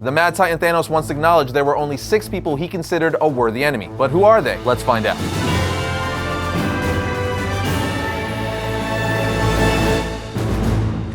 The Mad Titan Thanos once acknowledged there were only 6 people he considered a worthy enemy. But who are they? Let's find out.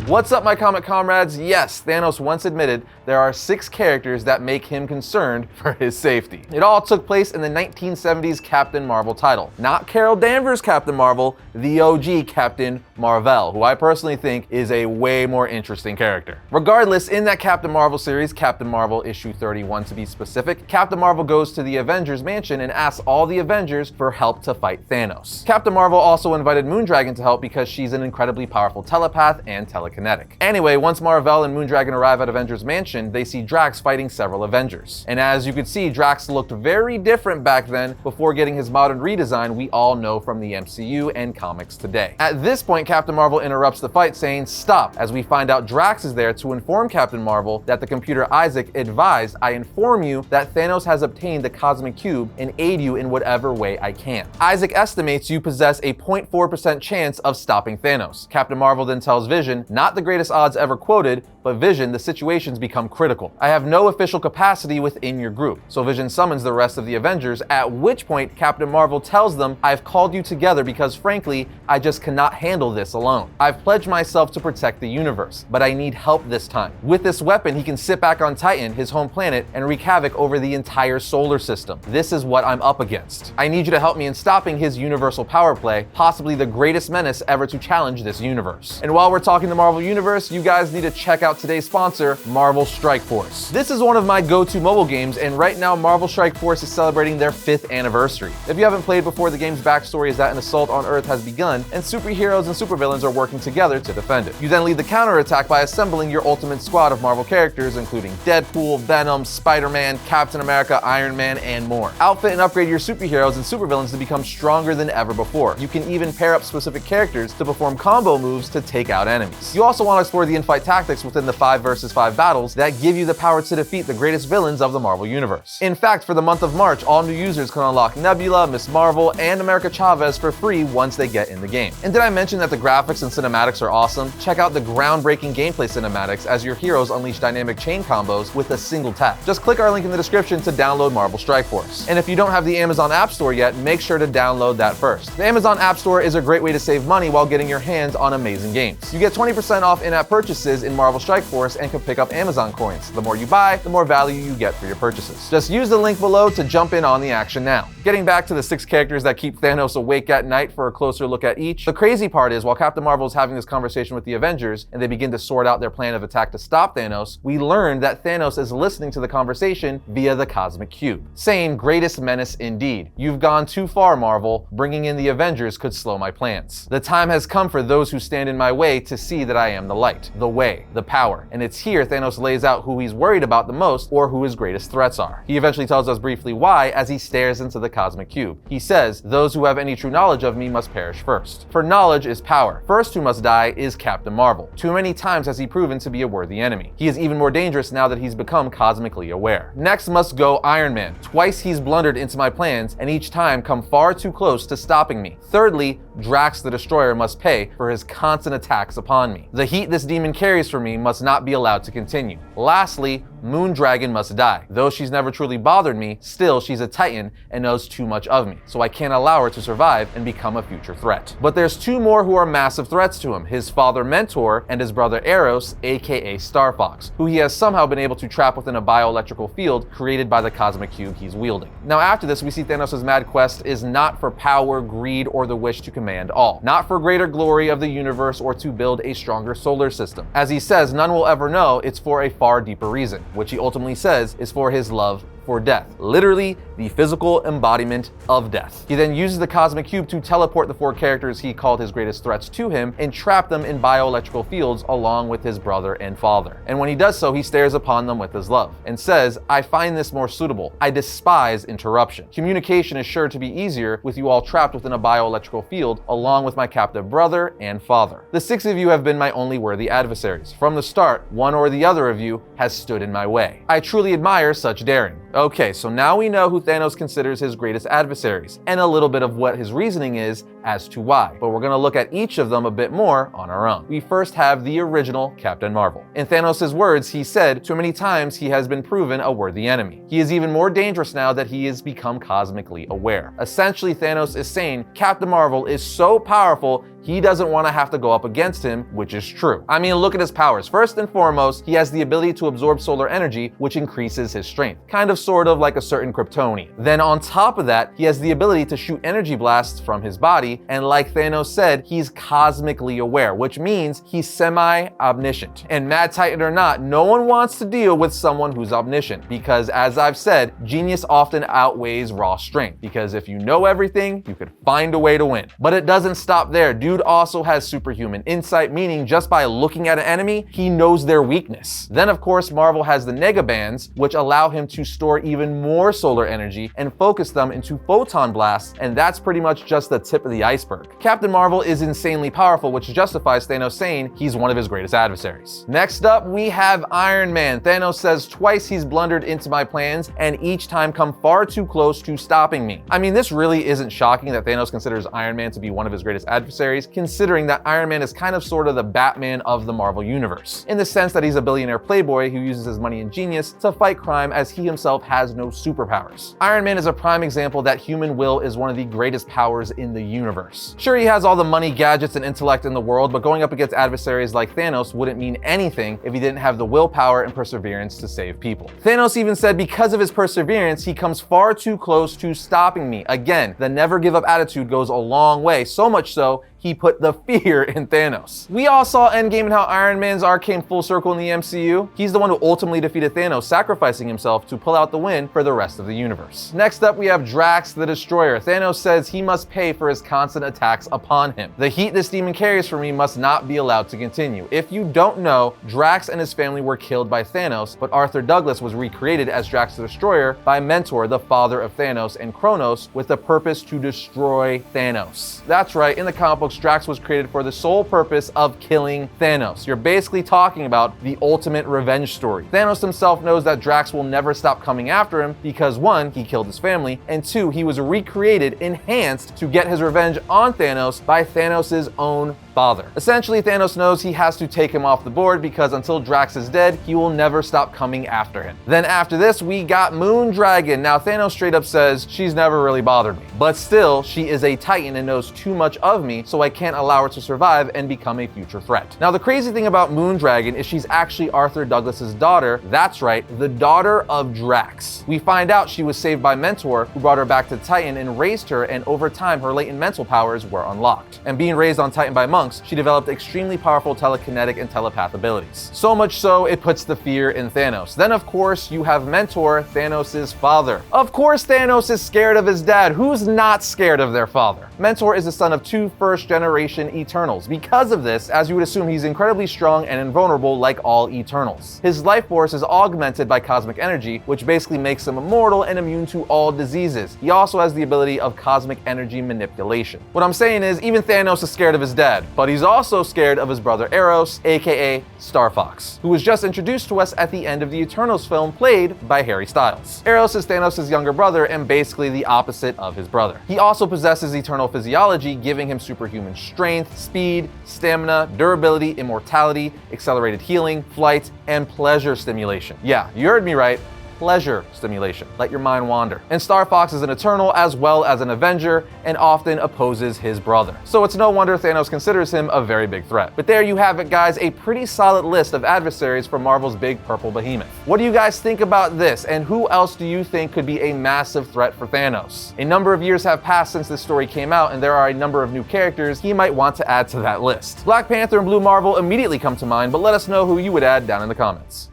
What's up, my comic comrades? Yes, Thanos once admitted there are 6 characters that make him concerned for his safety. It all took place in the 1970s Captain Marvel title. Not Carol Danvers' Captain Marvel, the OG Captain Marvel, who I personally think is a way more interesting character. Regardless, in that Captain Marvel series, Captain Marvel issue 31 to be specific, Captain Marvel goes to the Avengers mansion and asks all the Avengers for help to fight Thanos. Captain Marvel also invited Moondragon to help because she's an incredibly powerful telepath and telekinetic. Anyway, once Marvel and Moondragon arrive at Avengers Mansion, they see Drax fighting several Avengers. And as you can see, Drax looked very different back then before getting his modern redesign we all know from the MCU and comics today. At this point, Captain Marvel interrupts the fight saying, "Stop," as we find out Drax is there to inform Captain Marvel that the computer Isaac advised, "I inform you that Thanos has obtained the Cosmic Cube and aid you in whatever way I can." Isaac estimates you possess a 0.4% chance of stopping Thanos. Captain Marvel then tells Vision, not the greatest odds ever quoted, but Vision, the situation's become critical. I have no official capacity within your group. So Vision summons the rest of the Avengers, at which point Captain Marvel tells them, "I've called you together because frankly, I just cannot handle this alone. I've pledged myself to protect the universe, but I need help this time. With this weapon, he can sit back on Titan, his home planet, and wreak havoc over the entire solar system. This is what I'm up against. I need you to help me in stopping his universal power play, possibly the greatest menace ever to challenge this universe." And while we're talking the Marvel Universe, you guys need to check out today's sponsor, Marvel Strike Force. This is one of my go-to mobile games, and right now Marvel Strike Force is celebrating their 5th anniversary. If you haven't played before, the game's backstory is that an assault on Earth has begun, and superheroes and supervillains are working together to defend it. You then lead the counterattack by assembling your ultimate squad of Marvel characters, including Deadpool, Venom, Spider-Man, Captain America, Iron Man, and more. Outfit and upgrade your superheroes and supervillains to become stronger than ever before. You can even pair up specific characters to perform combo moves to take out enemies. You also want to explore the in-fight tactics within the 5 versus 5 battles that give you the power to defeat the greatest villains of the Marvel Universe. In fact, for the month of March, all new users can unlock Nebula, Miss Marvel, and America Chavez for free once they get in the game. And did I mention that the graphics and cinematics are awesome? Check out the groundbreaking gameplay cinematics as your heroes unleash dynamic chain combos with a single tap. Just click our link in the description to download Marvel Strike Force. And if you don't have the Amazon App Store yet, make sure to download that first. The Amazon App Store is a great way to save money while getting your hands on amazing games. You get 20% off in-app purchases in Marvel Strike Force and can pick up Amazon coins. The more you buy, the more value you get for your purchases. Just use the link below to jump in on the action now. Getting back to the 6 characters that keep Thanos awake at night for a closer look at each, the crazy part is while Captain Marvel is having this conversation with the Avengers and they begin to sort out their plan of attack to stop Thanos, we learn that Thanos is listening to the conversation via the Cosmic Cube, saying, "Greatest menace indeed. You've gone too far, Marvel. Bringing in the Avengers could slow my plans. The time has come for those who stand in my way to see that I am the light, the way, the power." And it's here Thanos lays out who he's worried about the most or who his greatest threats are. He eventually tells us briefly why as he stares into the Cosmic Cube. He says, "Those who have any true knowledge of me must perish first. For knowledge is power. First who must die is Captain Marvel. Too many times has he proven to be a worthy enemy. He is even more dangerous now that he's become cosmically aware. Next must go Iron Man. Twice he's blundered into my plans and each time come far too close to stopping me. Thirdly, Drax the Destroyer must pay for his constant attacks upon me. The heat this demon carries for me must not be allowed to continue. Lastly, Moondragon must die. Though she's never truly bothered me, still she's a Titan and knows too much of me, so I can't allow her to survive and become a future threat." But there's 2 more who are massive threats to him, his father Mentor and his brother Eros, aka Star Fox, who he has somehow been able to trap within a bioelectrical field created by the Cosmic Cube he's wielding. Now after this, we see Thanos' mad quest is not for power, greed, or the wish to command all. Not for greater glory of the universe or to build a stronger solar system. As he says, none will ever know, it's for a far deeper reason, which he ultimately says is for his love for death. Literally, the physical embodiment of death. He then uses the Cosmic Cube to teleport the 4 characters he called his greatest threats to him and trap them in bioelectrical fields along with his brother and father. And when he does so, he stares upon them with his love and says, "I find this more suitable. I despise interruption. Communication is sure to be easier with you all trapped within a bioelectrical field along with my captive brother and father. The 6 of you have been my only worthy adversaries. From the start, one or the other of you has stood in my way. I truly admire such daring. Okay, so now we know who Thanos considers his greatest adversaries, and a little bit of what his reasoning is as to why, but we're gonna look at each of them a bit more on our own. We first have the original Captain Marvel. In Thanos' words, he said, "Too many times he has been proven a worthy enemy. He is even more dangerous now that he has become cosmically aware." Essentially, Thanos is saying Captain Marvel is so powerful, he doesn't want to have to go up against him, which is true. I mean, look at his powers. First and foremost, he has the ability to absorb solar energy, which increases his strength. Kind of sort of like a certain Kryptonian. Then on top of that, he has the ability to shoot energy blasts from his body, and like Thanos said, he's cosmically aware, which means he's semi-omniscient. And Mad Titan or not, no one wants to deal with someone who's omniscient, because as I've said, genius often outweighs raw strength, because if you know everything, you could find a way to win. But it doesn't stop there. Dude also has superhuman insight, meaning just by looking at an enemy, he knows their weakness. Then of course, Marvel has the negabands, which allow him to store even more solar energy and focus them into photon blasts, and that's pretty much just the tip of the iceberg. Captain Marvel is insanely powerful, which justifies Thanos saying he's one of his greatest adversaries. Next up, we have Iron Man. Thanos says twice he's blundered into my plans and each time come far too close to stopping me. I mean, this really isn't shocking that Thanos considers Iron Man to be one of his greatest adversaries, considering that Iron Man is kind of sort of the Batman of the Marvel Universe, in the sense that he's a billionaire playboy who uses his money and genius to fight crime as he himself has no superpowers. Iron Man is a prime example that human will is one of the greatest powers in the universe. Sure, he has all the money, gadgets, and intellect in the world, but going up against adversaries like Thanos wouldn't mean anything if he didn't have the willpower and perseverance to save people. Thanos even said because of his perseverance, he comes far too close to stopping me. Again, the never give up attitude goes a long way, so much so he put the fear in Thanos. We all saw Endgame and how Iron Man's arc came full circle in the MCU. He's the one who ultimately defeated Thanos, sacrificing himself to pull out the win for the rest of the universe. Next up, we have Drax the Destroyer. Thanos says he must pay for his constant attacks upon him. The heat this demon carries for me must not be allowed to continue. If you don't know, Drax and his family were killed by Thanos, but Arthur Douglas was recreated as Drax the Destroyer by Mentor, the father of Thanos and Kronos, with the purpose to destroy Thanos. That's right, in the comic book, Drax was created for the sole purpose of killing Thanos. You're basically talking about the ultimate revenge story. Thanos himself knows that Drax will never stop coming after him because 1, he killed his family, and 2, he was recreated, enhanced to get his revenge on Thanos by Thanos' own father. Essentially, Thanos knows he has to take him off the board because until Drax is dead, he will never stop coming after him. Then after this, we got Moondragon. Now, Thanos straight up says, she's never really bothered me, but still, she is a Titan and knows too much of me, so I can't allow her to survive and become a future threat. Now, the crazy thing about Moondragon is she's actually Arthur Douglas's daughter. That's right, the daughter of Drax. We find out she was saved by Mentor, who brought her back to Titan and raised her, and over time, her latent mental powers were unlocked. And being raised on Titan by monks, she developed extremely powerful telekinetic and telepath abilities. So much so, it puts the fear in Thanos. Then, of course, you have Mentor, Thanos' father. Of course, Thanos is scared of his dad. Who's not scared of their father? Mentor is the son of 2 first-generation Eternals. Because of this, as you would assume, he's incredibly strong and invulnerable like all Eternals. His life force is augmented by cosmic energy, which basically makes him immortal and immune to all diseases. He also has the ability of cosmic energy manipulation. What I'm saying is, even Thanos is scared of his dad, but he's also scared of his brother Eros, aka Star Fox, who was just introduced to us at the end of the Eternals film, played by Harry Styles. Eros is Thanos' younger brother and basically the opposite of his brother. He also possesses eternal physiology, giving him superhuman strength, speed, stamina, durability, immortality, accelerated healing, flight, and pleasure stimulation. Yeah, you heard me right. Pleasure stimulation. Let your mind wander. And Star Fox is an Eternal as well as an Avenger and often opposes his brother. So it's no wonder Thanos considers him a very big threat. But there you have it, guys, a pretty solid list of adversaries for Marvel's big purple behemoth. What do you guys think about this, and who else do you think could be a massive threat for Thanos? A number of years have passed since this story came out, and there are a number of new characters he might want to add to that list. Black Panther and Blue Marvel immediately come to mind, but let us know who you would add down in the comments.